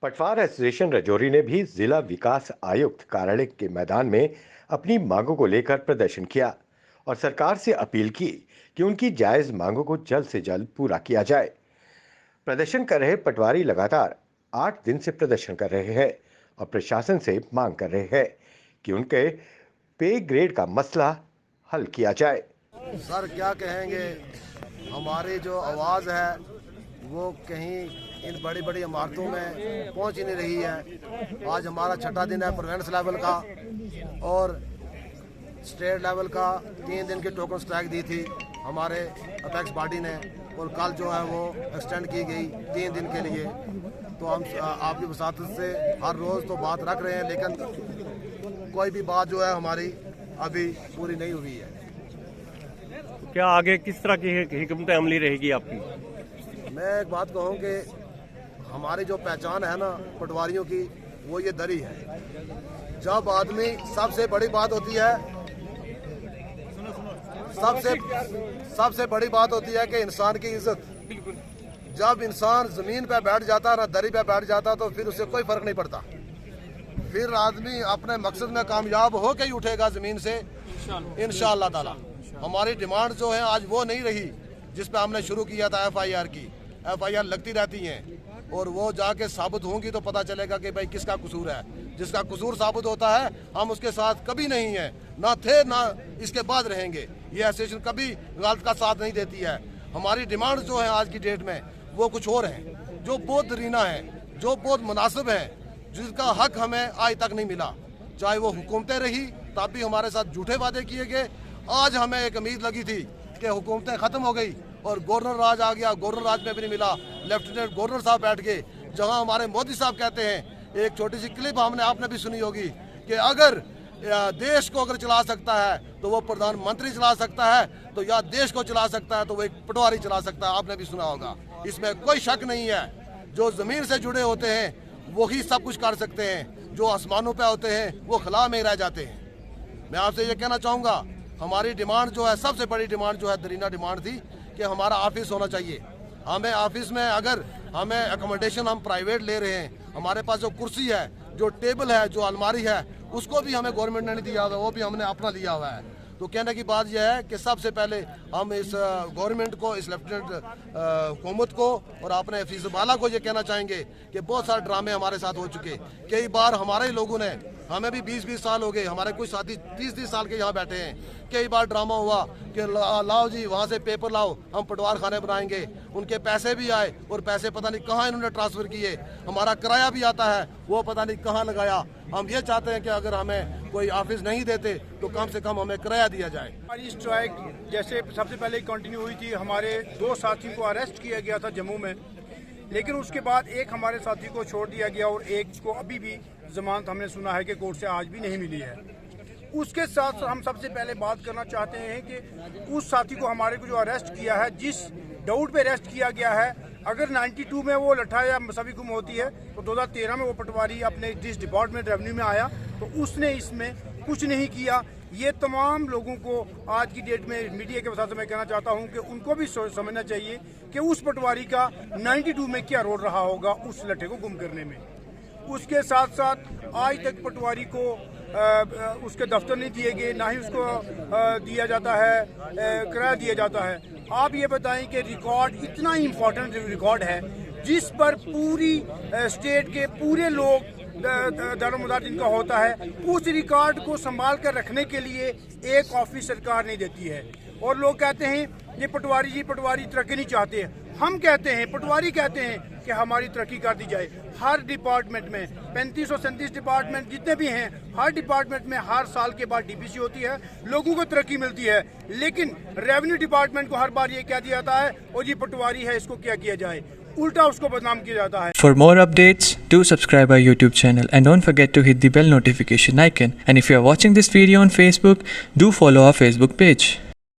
पटवार एसोसिएशन राजौरी ने भी जिला विकास आयुक्त कार्यालय के मैदान में अपनी मांगों को लेकर प्रदर्शन किया और सरकार से अपील की कि उनकी जायज मांगों को जल्द से जल्द पूरा किया जाए। प्रदर्शन कर रहे पटवारी लगातार 8 दिन से प्रदर्शन कर रहे हैं और प्रशासन से मांग कर रहे हैं कि उनके पे ग्रेड का मसला हल किया जाए। सर क्या कहेंगे, हमारी जो आवाज़ है वो कहीं इन बड़ी बड़ी इमारतों में पहुंच ही नहीं रही है। आज हमारा छठा दिन है प्रोविंस लेवल का और स्टेट लेवल का 3 दिन की टोकन स्ट्राइक दी थी हमारे अपेक्स बॉडी ने और कल जो है वो एक्सटेंड की गई 3 दिन के लिए। तो हम आपकी वसातत से हर रोज़ तो बात रख रहे हैं, लेकिन कोई भी बात जो है हमारी अभी पूरी नहीं हुई है। क्या आगे किस तरह की हिकमत अमली रहेगी आपकी? मैं एक बात कहूँ कि हमारी जो पहचान है ना पटवारियों की, वो ये दरी है। जब आदमी, सबसे बड़ी बात होती है, सबसे बड़ी बात होती है कि इंसान की इज्जत। जब इंसान जमीन पे बैठ जाता है ना दरी पे बैठ जाता, तो फिर उससे कोई फर्क नहीं पड़ता। फिर आदमी अपने मकसद में कामयाब हो के ही उठेगा जमीन से इंशाअल्लाह ताला। हमारी डिमांड जो है आज वो नहीं रही जिस पे हमने शुरू किया था FIR की। FIR लगती रहती हैं और वो जाके साबित होंगी तो पता चलेगा कि भाई किसका कसूर है। जिसका कसूर साबित होता है हम उसके साथ कभी नहीं है, ना थे ना इसके बाद रहेंगे। ये एसोसिएशन कभी गलत का साथ नहीं देती है। हमारी डिमांड जो है आज की डेट में वो कुछ और है, जो बहुत दरीना है, जो बहुत मुनासिब है, जिसका हक हमें आज तक नहीं मिला। चाहे वो हुकूमतें रही तब भी हमारे साथ झूठे वादे किए गए। आज हमें एक उम्मीद लगी थी कि हुकूमतें ख़त्म हो गई और गवर्नर राज आ गया, गवर्नर राज में भी नहीं मिला। लेफ्टिनेंट गवर्नर साहब बैठ गए, जहां हमारे मोदी साहब कहते हैं, एक छोटी सी क्लिप हमने आपने भी सुनी होगी कि अगर देश को अगर चला सकता है तो वो प्रधानमंत्री चला सकता है, तो या देश को चला सकता है तो वो एक पटवारी चला सकता है। आपने भी सुना होगा, इसमें कोई शक नहीं है। जो ज़मीन से जुड़े होते हैं वही सब कुछ कर सकते हैं, जो आसमानों पे होते हैं वो खला में रह जाते हैं। मैं आपसे ये कहना चाहूँगा, हमारी डिमांड जो है, सबसे बड़ी डिमांड जो है, दरीना डिमांड थी कि हमारा ऑफिस होना चाहिए। हमें ऑफिस में अगर हमें अकोमोडेशन हम प्राइवेट ले रहे हैं, हमारे पास जो कुर्सी है, जो टेबल है, जो अलमारी है, उसको भी हमें गवर्नमेंट ने नहीं दिया हुआ, वो भी हमने अपना लिया हुआ है। तो कहने की बात यह है कि सबसे पहले हम इस गवर्नमेंट को, इस लेफ्टिनेंट हुकूमत को और अपने हफीज़ बाला को ये कहना चाहेंगे कि बहुत सारे ड्रामे हमारे साथ हो चुके। कई बार हमारे ही लोगों ने, हमें भी 20-20 साल हो गए, हमारे कुछ साथी 30-30 साल के यहाँ बैठे हैं। कई बार ड्रामा हुआ कि लाओ जी वहाँ से पेपर लाओ, हम पटवार खाने बनाएंगे। उनके पैसे भी आए और पैसे पता नहीं कहाँ इन्होंने ट्रांसफ़र किए। हमारा किराया भी आता है, वो पता नहीं कहाँ लगाया। हम ये चाहते हैं कि अगर हमें कोई ऑफिस नहीं देते तो कम से कम हमें किराया दिया जाए। हमारी स्ट्राइक जैसे सबसे पहले कंटिन्यू हुई थी, हमारे 2 साथियों को अरेस्ट किया गया था जम्मू में, लेकिन उसके बाद एक हमारे साथी को छोड़ दिया गया और एक को अभी भी जमानत हमने सुना है कि कोर्ट से आज भी नहीं मिली है। उसके साथ हम सबसे पहले बात करना चाहते हैं कि उस साथी को, हमारे को जो अरेस्ट किया है, जिस डाउट पे अरेस्ट किया गया है, अगर 92 में वो लठा या मसवी गुम होती है तो 2013 में वो पटवारी अपने जिस डिपार्टमेंट रेवेन्यू में आया तो उसने इसमें कुछ नहीं किया। ये तमाम लोगों को आज की डेट में मीडिया के वजह से मैं कहना चाहता हूं कि उनको भी समझना चाहिए कि उस पटवारी का 92 में क्या रोल रहा होगा उस लठे को गुम करने में। उसके साथ साथ आज तक पटवारी को उसके दफ्तर नहीं दिए गए, ना ही उसको दिया जाता है, किराया दिया जाता है। आप ये बताएं कि रिकॉर्ड इतना इम्पोर्टेंट रिकॉर्ड है जिस पर पूरी स्टेट के पूरे लोग दारोमदार जिनका होता है, उस रिकॉर्ड को संभाल कर रखने के लिए एक ऑफिस सरकार नहीं देती है। और लोग कहते हैं ये पटवारी जी, पटवारी तरक्की नहीं चाहते हैं। हम कहते हैं, पटवारी कहते हैं कि हमारी तरक्की कर दी जाए। हर डिपार्टमेंट में 3537 डिपार्टमेंट जितने भी हैं, हर डिपार्टमेंट में हर साल के बाद DPC होती है, लोगों को तरक्की मिलती है। लेकिन रेवेन्यू डिपार्टमेंट को हर बार ये कह दिया जाता है और ये पटवारी है, इसको क्या किया जाए, उल्टा उसको बदनाम किया जाता है। For more updates, do subscribe our YouTube channel and don't forget to hit the bell notification icon. And if you are watching this video on Facebook, do follow our Facebook page.